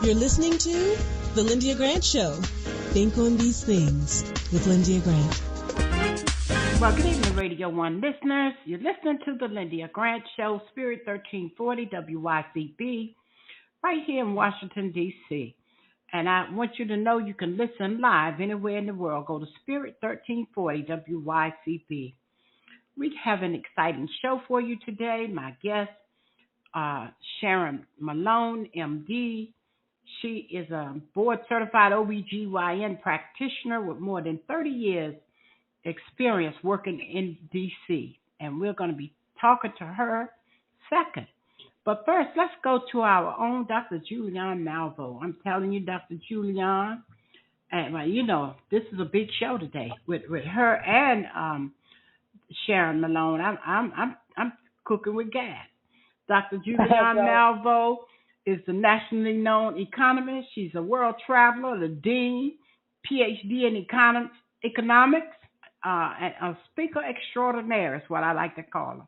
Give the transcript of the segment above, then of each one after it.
You're listening to The Lyndia Grant Show. Think on these things with Lyndia Grant. Well, good evening, Radio 1 listeners. You're listening to The Lyndia Grant Show, Spirit 1340 WYCB, right here in Washington, D.C. And I want you to know you can listen live anywhere in the world. Go to Spirit 1340 WYCB. We have an exciting show for you today. My guest, SHARON Malone, MD. She is a board-certified OBGYN practitioner with more than 30 years experience working in D.C., and we're going to be talking to her second. But first, let's go to our own Dr. Julianne Malvo. I'm telling you, Dr. Julianne, and you know, this is a big show today with her and SHARON Malone. I'm cooking with gas. Dr. Julianne Malvo is the nationally known economist. She's a world traveler, the dean, PhD in economics, and a speaker extraordinaire is what I like to call her.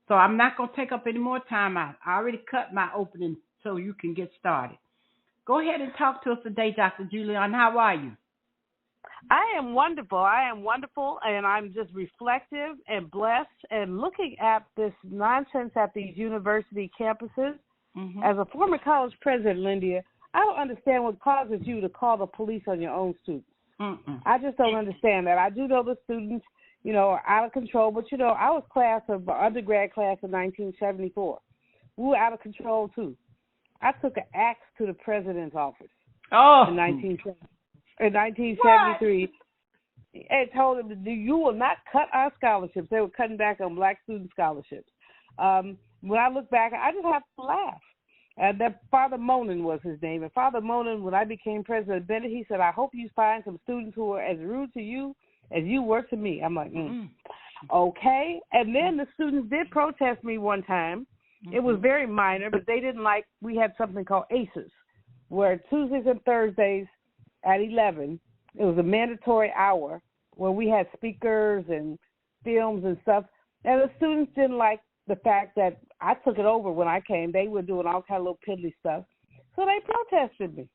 So I'm not going to take up any more time. I already cut my opening so you can get started. Go ahead and talk to us today, Dr. Julianne. How are you? I am wonderful, and I'm just reflective and blessed and looking at this nonsense at these university campuses. Mm-hmm. As a former college president, Lyndia, I don't understand what causes you to call the police on your own students. Mm-mm. I just don't understand that. I do know the students, you know, are out of control, but, you know, I was class of undergrad class in 1974. We were out of control, too. I took an axe to the president's office in 1973 what? And told him, you will not cut our scholarships. They were cutting back on black student scholarships. When I look back, I just have to laugh. And that Father Monin was his name. And Father Monin, when I became President Bennett, he said, I hope you find some students who are as rude to you as you were to me. I'm like, okay. And then the students did protest me one time. It was very minor, but they didn't like, we had something called ACEs, where Tuesdays and Thursdays at 11, it was a mandatory hour where we had speakers and films and stuff. And the students didn't like the fact that I took it over when I came. They were doing all kind of little piddly stuff. So they protested me.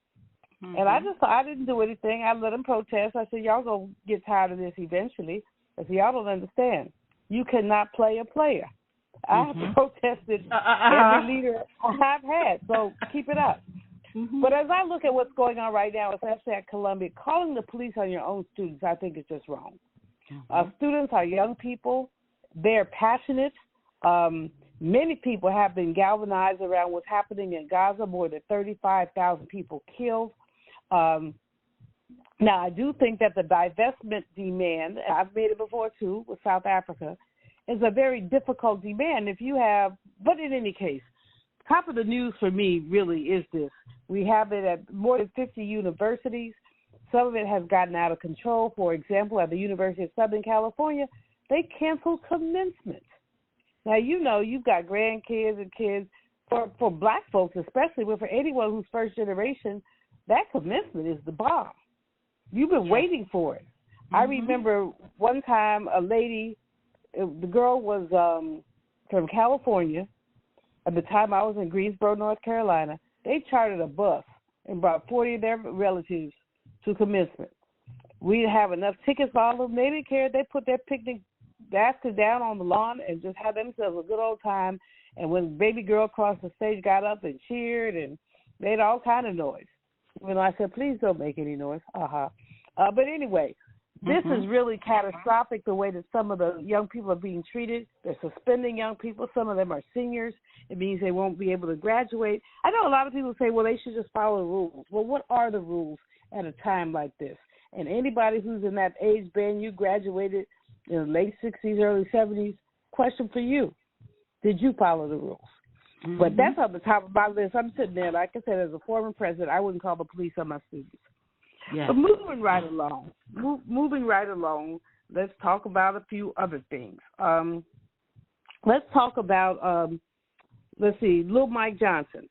Mm-hmm. And I didn't do anything. I let them protest. I said, y'all going to get tired of this eventually. I said, y'all don't understand. You cannot play a player. I have protested every leader I've had. So keep it up. Mm-hmm. But as I look at what's going on right now, especially at Columbia, calling the police on your own students, I think is just wrong. Mm-hmm. Students are young people. They're passionate. Many people have been galvanized around what's happening in Gaza, more than 35,000 people killed. Now, I do think that the divestment demand, I've made it before too with South Africa, is a very difficult demand but in any case, top of the news for me really is this. We have it at more than 50 universities. Some of it has gotten out of control. For example, at the University of Southern California, they canceled commencement. Now, you know, you've got grandkids and kids. For black folks especially, but for anyone who's first generation, that commencement is the bomb. You've been waiting for it. Mm-hmm. I remember one time a lady, the girl was from California. At the time I was in Greensboro, North Carolina. They chartered a bus and brought 40 of their relatives to commencement. We didn't have enough tickets for all of them. They didn't care. They put their picnic basket down on the lawn and just had themselves a good old time. And when baby girl crossed the stage, got up and cheered and made all kind of noise. When I said, please don't make any noise. But anyway, this is really catastrophic, the way that some of the young people are being treated. They're suspending young people. Some of them are seniors. It means they won't be able to graduate. I know a lot of people say, well, they should just follow the rules. Well, what are the rules at a time like this? And anybody who's in that age band, you graduated in the late 60s, early 70s, question for you. Did you follow the rules? Mm-hmm. But that's on the top of my list. I'm sitting there, like I said, as a former president, I wouldn't call the police on my students. Yes. But moving right along, let's talk about a few other things. Let's talk about, Lil Mike Johnson.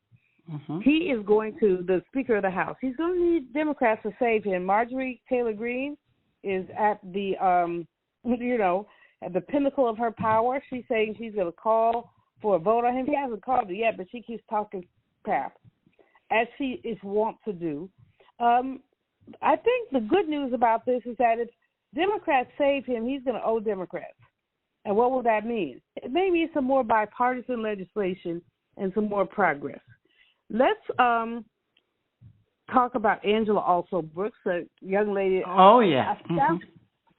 Mm-hmm. He is going to, the Speaker of the House, he's going to need Democrats to save him. Marjorie Taylor Greene is at the, at the pinnacle of her power. She's saying she's going to call for a vote on him. He hasn't called it yet, but she keeps talking crap. as she is wont to do. I think the good news about this is that if Democrats save him, he's going to owe Democrats. And what will that mean? It may mean some more bipartisan legislation and some more progress. Let's talk about Angela Also Brooks, a young lady. Oh, yeah.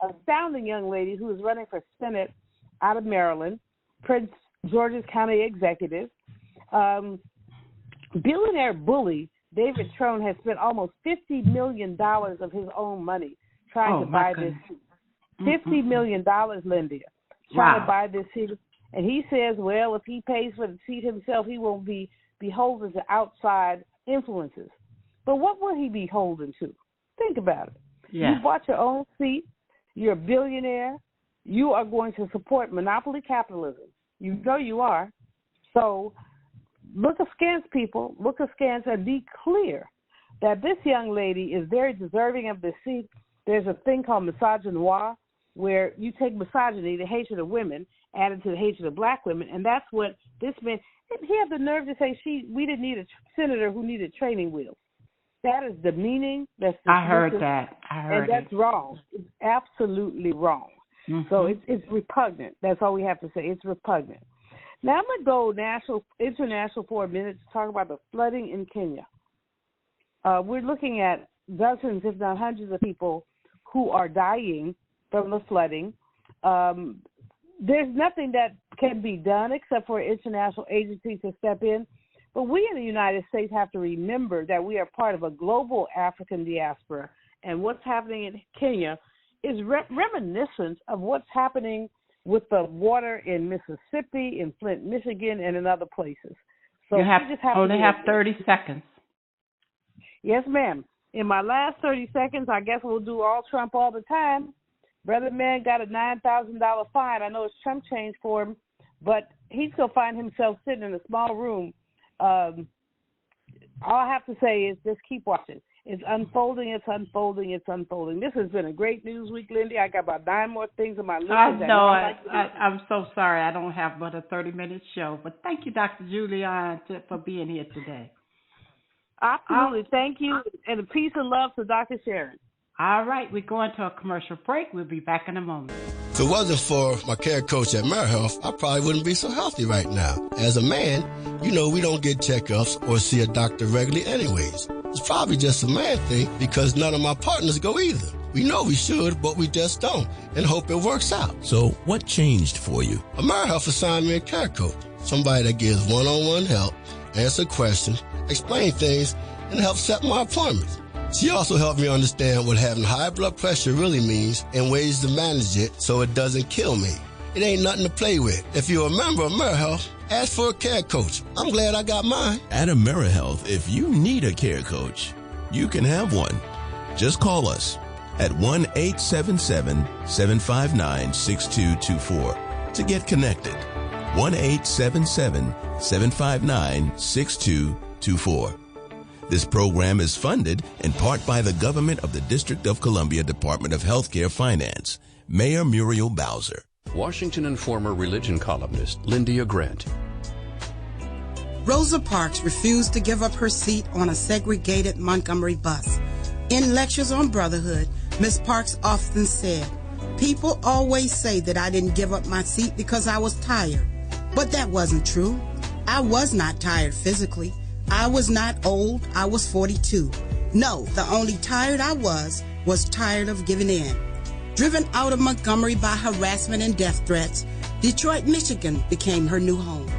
Astounding young lady who is running for Senate out of Maryland, Prince George's County executive. Billionaire bully David Trone has spent almost $50 million of his own money trying to buy this seat. $50 million, Lyndia, trying to buy this seat. And he says, well, if he pays for the seat himself, he won't be beholden to outside influences. But what will he be beholden to? Think about it. Yeah. You bought your own seat. You're a billionaire. You are going to support monopoly capitalism. You know you are. So look askance, people. Look askance and be clear that this young lady is very deserving of this seat. There's a thing called misogynoir, where you take misogyny, the hatred of women, added to the hatred of black women, and that's what this man, he had the nerve to say we didn't need a senator who needed training wheels. That is demeaning. I heard that. And that's wrong. It's absolutely wrong. Mm-hmm. So it's repugnant. That's all we have to say. It's repugnant. Now I'm going to go international for a minute to talk about the flooding in Kenya. We're looking at dozens, if not hundreds of people who are dying from the flooding. There's nothing that can be done except for international agencies to step in. But we in the United States have to remember that we are part of a global African diaspora, and what's happening in Kenya is reminiscent of what's happening with the water in Mississippi, in Flint, Michigan, and in other places. So you only have 30 seconds. Yes, ma'am. In my last 30 seconds, I guess we'll do all Trump all the time. Brother man got a $9,000 fine. I know it's Trump change for him, but he's going to find himself sitting in a small room. All I have to say is just keep watching. It's unfolding, it's unfolding, it's unfolding. This has been a great news week, Lyndia. I got about 9 more things on my list. I know. I'm so sorry. I don't have but a 30-minute show. But thank you, Dr. Julian, for being here today. Absolutely. Thank you. And a peace and love to Dr. Sharon. All right. We're going to a commercial break. We'll be back in a moment. If it wasn't for my care coach at AmeriHealth, I probably wouldn't be so healthy right now. As a man, we don't get checkups or see a doctor regularly anyways. It's probably just a man thing because none of my partners go either. We know we should, but we just don't, and hope it works out. So what changed for you? AmeriHealth assigned me a care coach, somebody that gives one-on-one help, answer questions, explain things, and help set my appointments. She also helped me understand what having high blood pressure really means and ways to manage it so it doesn't kill me. It ain't nothing to play with. If you're a member of AmeriHealth, ask for a care coach. I'm glad I got mine. At AmeriHealth, if you need a care coach, you can have one. Just call us at 1-877-759-6224 to get connected. 1-877-759-6224. This program is funded in part by the government of the District of Columbia Department of Healthcare Finance. Mayor Muriel Bowser. Washington Informer religion columnist Lyndia Grant. Rosa Parks refused to give up her seat on a segregated Montgomery bus. In lectures on brotherhood, Ms. Parks often said, "People always say that I didn't give up my seat because I was tired. But that wasn't true. I was not tired physically. I was not old. I was 42. No, the only tired I was tired of giving in." Driven out of Montgomery by harassment and death threats, Detroit, Michigan became her new home.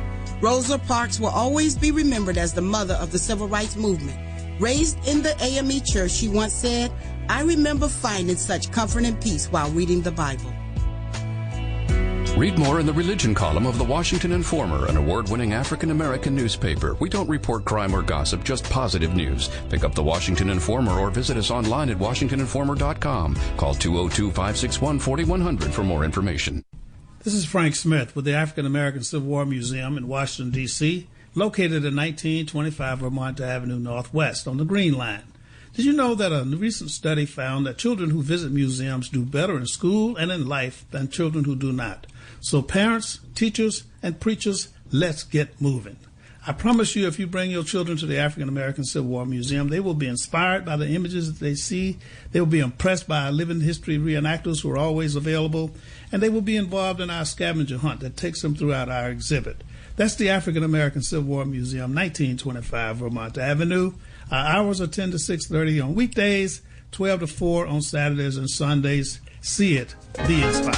Rosa Parks will always be remembered as the mother of the civil rights movement. Raised in the AME church, she once said, "I remember finding such comfort and peace while reading the Bible." Read more in the religion column of the Washington Informer, an award-winning African-American newspaper. We don't report crime or gossip, just positive news. Pick up the Washington Informer or visit us online at washingtoninformer.com. Call 202-561-4100 for more information. This is Frank Smith with the African American Civil War Museum in Washington, D.C., located at 1925 Vermont Avenue Northwest on the Green Line. Did you know that a recent study found that children who visit museums do better in school and in life than children who do not? So parents, teachers, and preachers, let's get moving. I promise you, if you bring your children to the African American Civil War Museum, they will be inspired by the images that they see. They will be impressed by our living history reenactors who are always available, and they will be involved in our scavenger hunt that takes them throughout our exhibit. That's the African American Civil War Museum, 1925 Vermont Avenue. Our hours are 10 to 6:30 on weekdays, 12 to 4 on Saturdays and Sundays. See it, be inspired.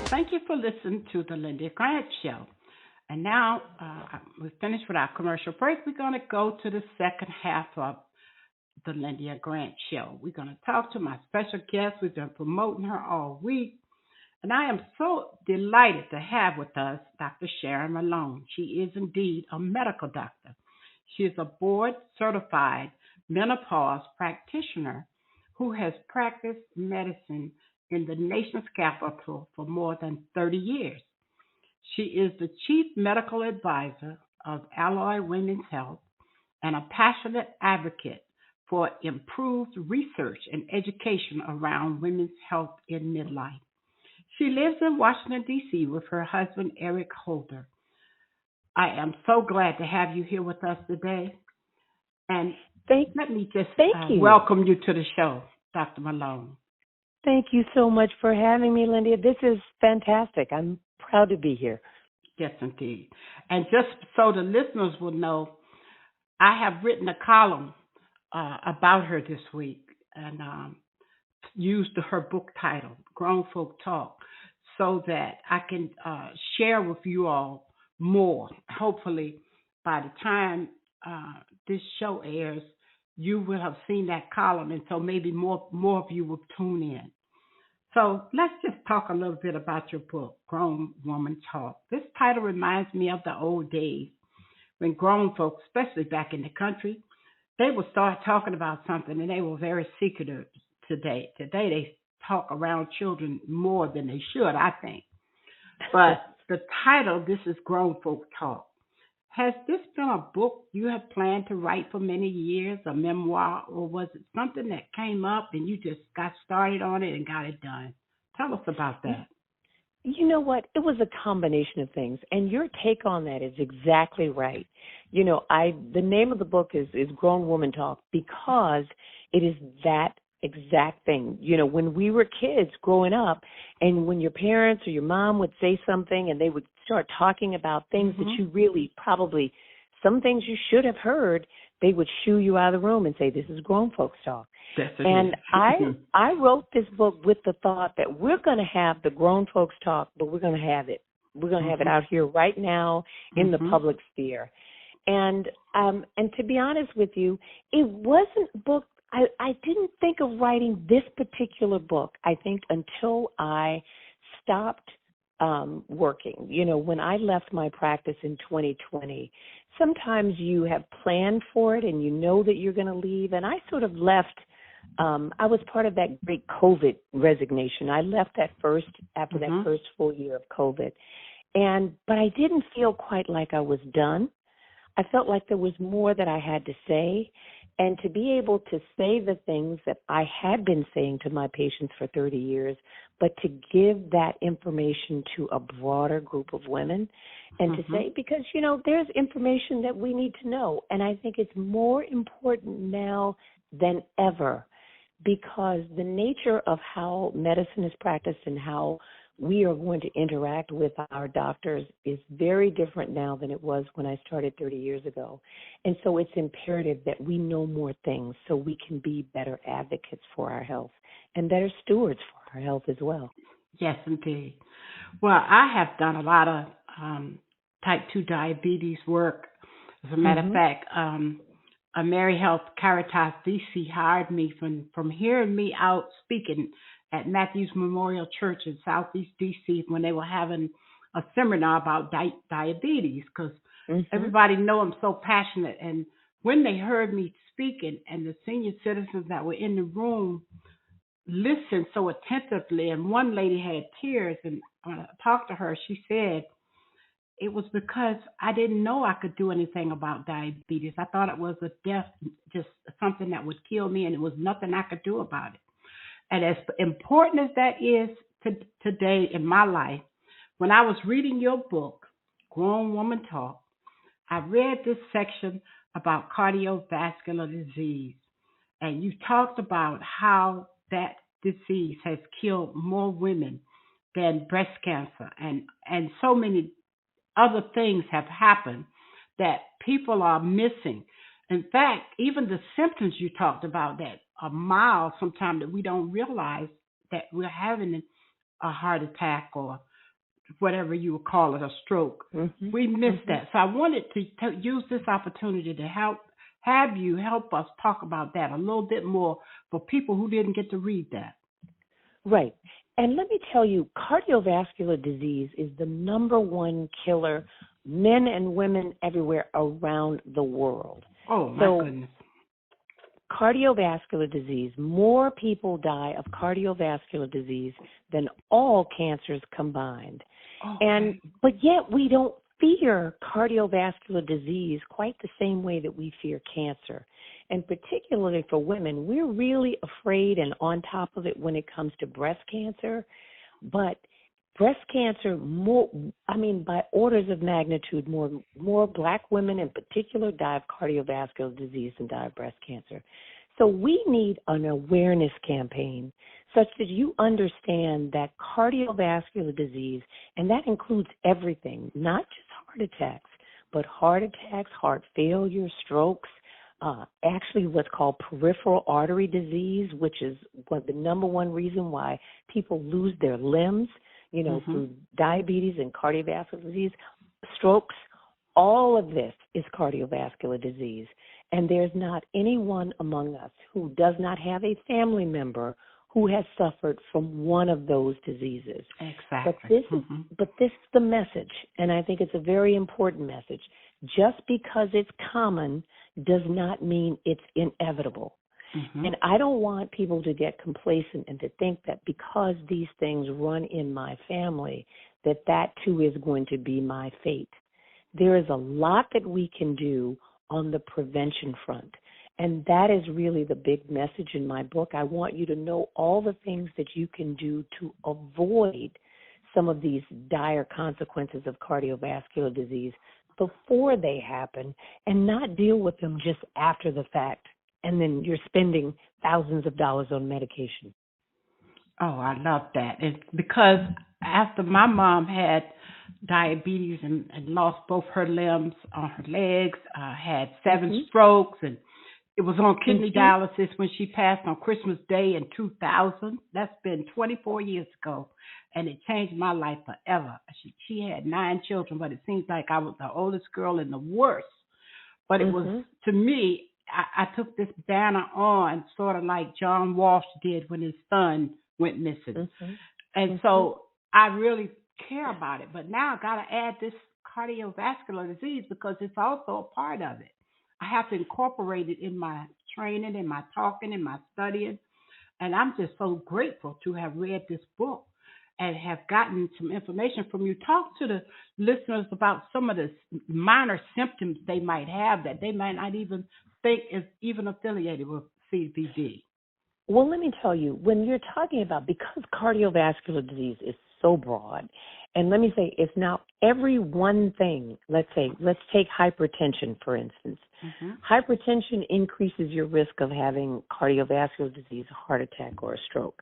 Thank you for listening to the Lyndia Grant Show. And now we're finished with our commercial break. We're going to go to the second half of the Lyndia Grant Show. We're going to talk to my special guest. We've been promoting her all week. And I am so delighted to have with us Dr. SHARON Malone. She is indeed a medical doctor. She is a board-certified menopause practitioner who has practiced medicine in the nation's capital for more than 30 years. She is the chief medical advisor of Alloy Women's Health and a passionate advocate for improved research and education around women's health in midlife. She lives in Washington, D.C. with her husband, Eric Holder. I am so glad to have you here with us today. And let me just welcome you to the show, Dr. Malone. Thank you so much for having me, Lyndia. This is fantastic. I'm proud to be here. Yes, indeed. And just so the listeners will know, I have written a column about her this week and used her book title, Grown Folk Talk, so that I can share with you all more. Hopefully, by the time this show airs, you will have seen that column, and so maybe more of you will tune in. So let's just talk a little bit about your book, Grown Woman Talk. This title reminds me of the old days when grown folks, especially back in the country, they would start talking about something and they were very secretive today. Today they talk around children more than they should, I think. But the title, this is Grown Folk Talk. Has this been a book you have planned to write for many years, a memoir, or was it something that came up and you just got started on it and got it done? Tell us about that. You know what? It was a combination of things, and your take on that is exactly right. You know, the name of the book is Grown Woman Talk because it is that exact thing. You know, when we were kids growing up, and when your parents or your mom would say something and they would start talking about things that you really probably, some things you should have heard, they would shoo you out of the room and say, this is grown folks talk. And I wrote this book with the thought that we're going to have the grown folks talk, but we're going to have it. We're going to have it out here right now in the public sphere. And to be honest with you, it wasn't a book. I didn't think of writing this particular book, I think, until I stopped working. You know, when I left my practice in 2020, sometimes you have planned for it and you know that you're going to leave. And I sort of left. I was part of that great COVID resignation. I left after that first full year of COVID. But I didn't feel quite like I was done. I felt like there was more that I had to say. And to be able to say the things that I had been saying to my patients for 30 years, but to give that information to a broader group of women and to say, because, you know, there's information that we need to know. And I think it's more important now than ever because the nature of how medicine is practiced and how we are going to interact with our doctors is very different now than it was when I started 30 years ago. And so it's imperative that we know more things so we can be better advocates for our health and better stewards for our health as well. Yes, indeed. Well, I have done a lot of type 2 diabetes work. As a matter of fact, Mary Health Caritas DC hired me from hearing me out speaking at Matthews Memorial Church in Southeast D.C. when they were having a seminar about diabetes because everybody know I'm so passionate. And when they heard me speaking and the senior citizens that were in the room listened so attentively, and one lady had tears, and when I talked to her, she said, it was because I didn't know I could do anything about diabetes. I thought it was a death, just something that would kill me, and it was nothing I could do about it. And as important as that is today in my life, when I was reading your book, Grown Woman Talk, I read this section about cardiovascular disease, and you talked about how that disease has killed more women than breast cancer, and so many other things have happened that people are missing. In fact, even the symptoms you talked about that are mild sometimes, that we don't realize that we're having a heart attack or whatever you would call it, a stroke. Mm-hmm. We miss that. So I wanted to use this opportunity to have you help us talk about that a little bit more for people who didn't get to read that. Right. And let me tell you, cardiovascular disease is the number one killer, men and women everywhere around the world. Oh, my goodness. Cardiovascular disease, more people die of cardiovascular disease than all cancers combined. Okay. But yet we don't fear cardiovascular disease quite the same way that we fear cancer. And particularly for women, we're really afraid and on top of it when it comes to breast cancer. But breast cancer, by orders of magnitude, more black women in particular die of cardiovascular disease than die of breast cancer. So we need an awareness campaign such that you understand that cardiovascular disease, and that includes everything, not just heart attacks, but heart attacks, heart failure, strokes, actually what's called peripheral artery disease, which is the number one reason why people lose their limbs, through diabetes and cardiovascular disease, strokes. All of this is cardiovascular disease. And there's not anyone among us who does not have a family member who has suffered from one of those diseases. Exactly. But this is the message, and I think it's a very important message. Just because it's common does not mean it's inevitable. And I don't want people to get complacent and to think that because these things run in my family, that too is going to be my fate. There is a lot that we can do on the prevention front. And that is really the big message in my book. I want you to know all the things that you can do to avoid some of these dire consequences of cardiovascular disease before they happen and not deal with them just after the fact. And then you're spending thousands of dollars on medication. Oh, I love that. It's because after my mom had diabetes and lost both her limbs on her legs, had 7 strokes, and it was on kidney dialysis when she passed on Christmas Day in 2000. That's been 24 years ago, and it changed my life forever. She had 9 children, but it seems like I was the oldest girl and the worst. But it was, to me, I took this banner on sort of like John Walsh did when his son went missing. And so I really care about it. But now I got to add this cardiovascular disease because it's also a part of it. I have to incorporate it in my training, in my talking, in my studying. And I'm just so grateful to have read this book and have gotten some information from you. Talk to the listeners about some of the minor symptoms they might have that they might not even think is even affiliated with CVD. Well, let me tell you, when you're talking about, because cardiovascular disease is so broad, and let me say, it's now every one thing. Let's take hypertension, for instance. Hypertension increases your risk of having cardiovascular disease, a heart attack, or a stroke.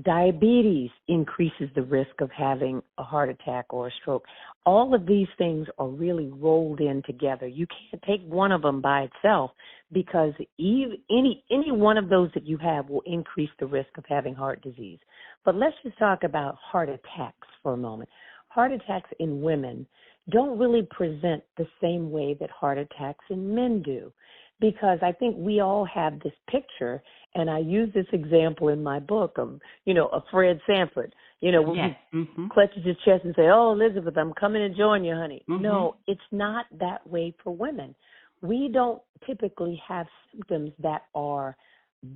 Diabetes increases the risk of having a heart attack or a stroke. All of these things are really rolled in together. You can't take one of them by itself because any one of those that you have will increase the risk of having heart disease. But let's just talk about heart attacks for a moment. Heart attacks in women don't really present the same way that heart attacks in men do. Because I think we all have this picture, and I use this example in my book of, of Fred Sanford, when he clutches his chest and say, "Oh, Elizabeth, I'm coming to join you, honey." No, it's not that way for women. We don't typically have symptoms that are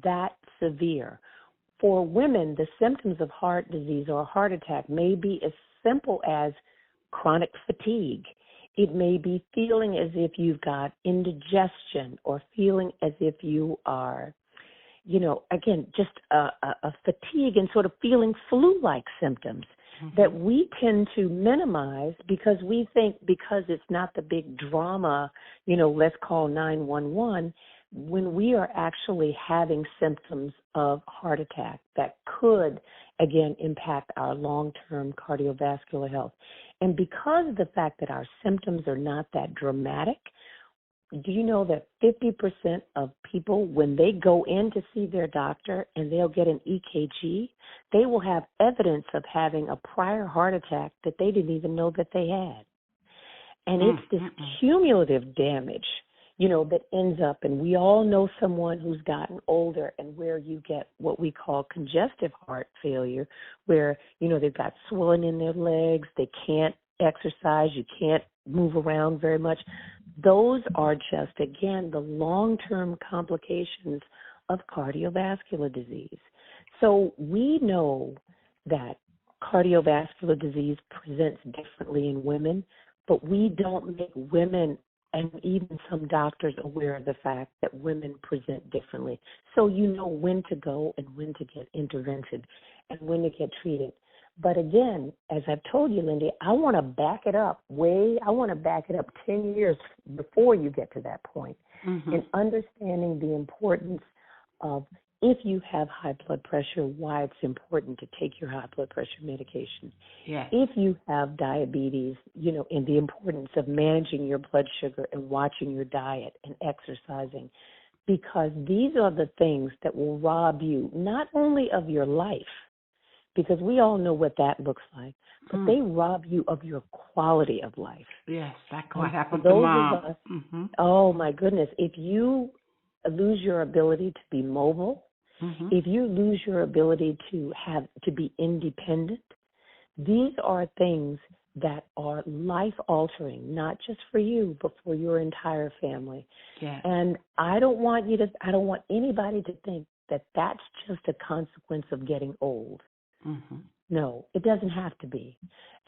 that severe. For women, the symptoms of heart disease or a heart attack may be as simple as chronic fatigue. It may be feeling as if you've got indigestion or feeling as if you are, again, just a fatigue and sort of feeling flu-like symptoms. that we tend to minimize because we think because it's not the big drama, let's call 911, when we are actually having symptoms of heart attack that could, again, impact our long-term cardiovascular health. And because of the fact that our symptoms are not that dramatic, do you know that 50% of people, when they go in to see their doctor and they'll get an EKG, they will have evidence of having a prior heart attack that they didn't even know that they had. And it's this cumulative damage, that ends up, and we all know someone who's gotten older and where you get what we call congestive heart failure, where, they've got swelling in their legs, they can't exercise, you can't move around very much. Those are just, again, the long-term complications of cardiovascular disease. So we know that cardiovascular disease presents differently in women, but we don't make women and even some doctors aware of the fact that women present differently. So you know when to go and when to get intervention and when to get treated. But again, as I've told you, Lyndia, I want to back it up 10 years before you get to that point in understanding the importance of, if you have high blood pressure, why it's important to take your high blood pressure medication. Yes. If you have diabetes, and the importance of managing your blood sugar and watching your diet and exercising, because these are the things that will rob you not only of your life, because we all know what that looks like, but they rob you of your quality of life. Yes, that's what happened to Mom. Oh, my goodness. If you lose your ability to be mobile, if you lose your ability to be independent, these are things that are life-altering, not just for you, but for your entire family. Yeah. And I don't want anybody to think that that's just a consequence of getting old. No, it doesn't have to be.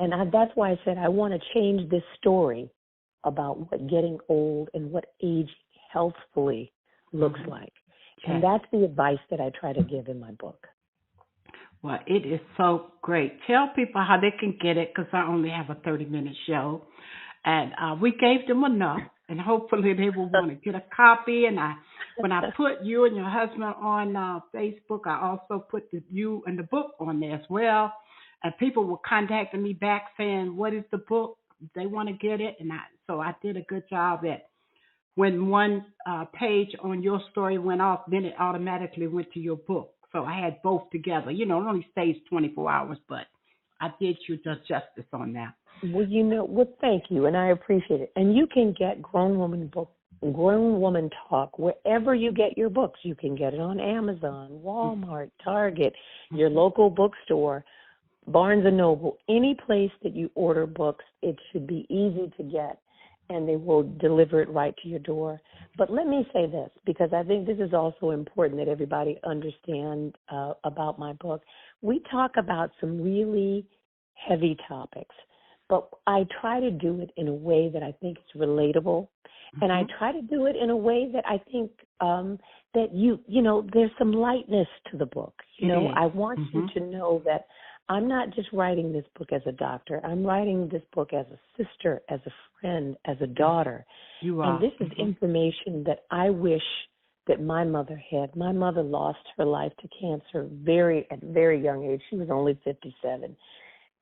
And that's why I said I want to change this story about what getting old and what aging healthfully looks like. And that's the advice that I try to give in my book. Well, it is so great. Tell people how they can get it, because I only have a 30-minute show. And we gave them enough, and hopefully they will want to get a copy. And when I put you and your husband on Facebook, I also put you and the book on there as well. And people were contacting me back saying, what is the book? They want to get it. And so I did a good job at, when one page on your story went off, then it automatically went to your book. So I had both together. It only stays 24 hours, but I did you the justice on that. Well, thank you, and I appreciate it. And you can get Grown Woman Talk wherever you get your books. You can get it on Amazon, Walmart, Target, your local bookstore, Barnes & Noble, any place that you order books. It should be easy to get, and they will deliver it right to your door. But let me say this, because I think this is also important that everybody understand about my book. We talk about some really heavy topics, but I try to do it in a way that I think is relatable, and I try to do it in a way that I think that there's some lightness to the book. I want you to know that I'm not just writing this book as a doctor. I'm writing this book as a sister, as a friend, as a daughter. You are. And this is information that I wish that my mother had. My mother lost her life to cancer at a very young age. She was only 57.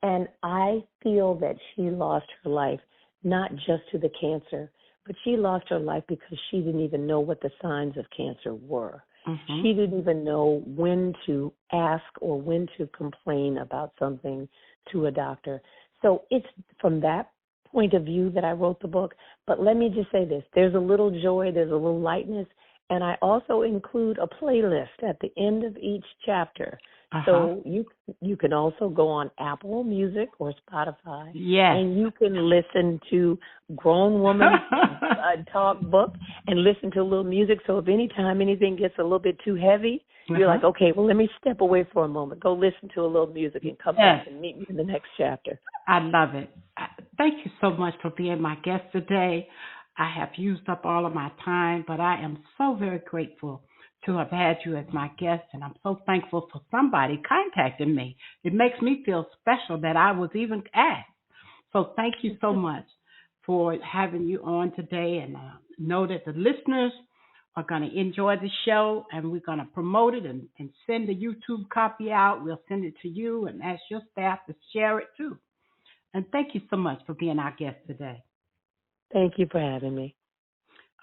And I feel that she lost her life not just to the cancer, but she lost her life because she didn't even know what the signs of cancer were. She didn't even know when to ask or when to complain about something to a doctor. So it's from that point of view that I wrote the book. But let me just say this. There's a little joy, there's a little lightness, and I also include a playlist at the end of each chapter. So you can also go on Apple Music or Spotify, and you can listen to Grown Woman Talk book and listen to a little music. So if anytime anything gets a little bit too heavy, you're like, okay, well, let me step away for a moment. Go listen to a little music and come back and meet me in the next chapter. I love it. Thank you so much for being my guest today. I have used up all of my time, but I am so very grateful to have had you as my guest, and I'm so thankful for somebody contacting me. It makes me feel special that I was even asked. So thank you so much for having you on today, and know that the listeners are going to enjoy the show, and we're going to promote it and send the YouTube copy out. We'll send it to you and ask your staff to share it too. And thank you so much for being our guest today. Thank you for having me.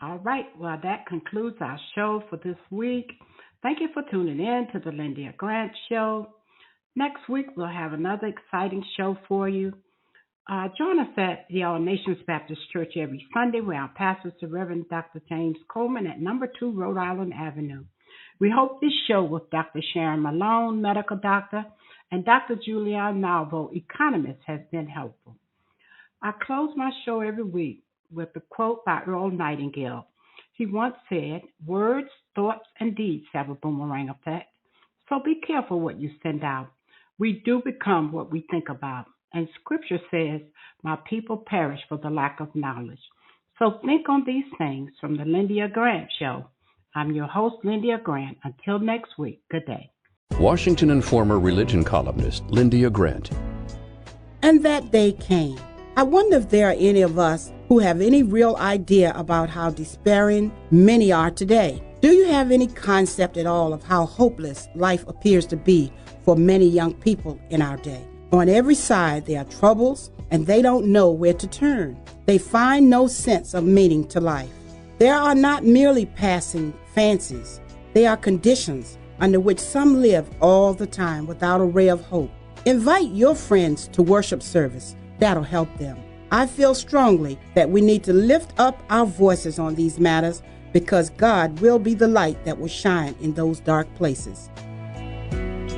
All right. Well, that concludes our show for this week. Thank you for tuning in to the Lyndia Grant Show. Next week, we'll have another exciting show for you. Join us at the All Nations Baptist Church every Sunday, where our pastor is the Reverend Dr. James Coleman at number 2 Rhode Island Avenue. We hope this show with Dr. Sharon Malone, medical doctor, and Dr. Julian Malvo, economist, has been helpful. I close my show every week with a quote by Earl Nightingale. He once said, "Words, thoughts, and deeds have a boomerang effect. So be careful what you send out. We do become what we think about. And Scripture says, my people perish for the lack of knowledge." So think on these things from the Lyndia Grant Show. I'm your host, Lyndia Grant. Until next week, good day. Washington Informer religion columnist Lyndia Grant. And that day came. I wonder if there are any of us who have any real idea about how despairing many are today. Do you have any concept at all of how hopeless life appears to be for many young people in our day? On every side, there are troubles, and they don't know where to turn. They find no sense of meaning to life. There are not merely passing fancies. They are conditions under which some live all the time without a ray of hope. Invite your friends to worship service. That'll help them. I feel strongly that we need to lift up our voices on these matters, because God will be the light that will shine in those dark places.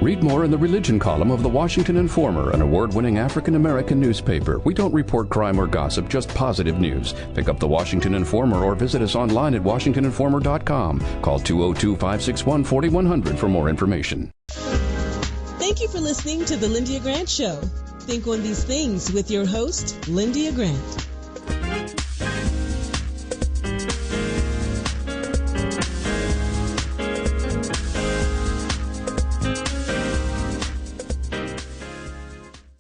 Read more in the religion column of the Washington Informer, an award-winning African-American newspaper. We don't report crime or gossip, just positive news. Pick up the Washington Informer or visit us online at washingtoninformer.com. Call 202-561-4100 for more information. Thank you for listening to The Lyndia Grant Show. Think on these things with your host, Lyndia Grant.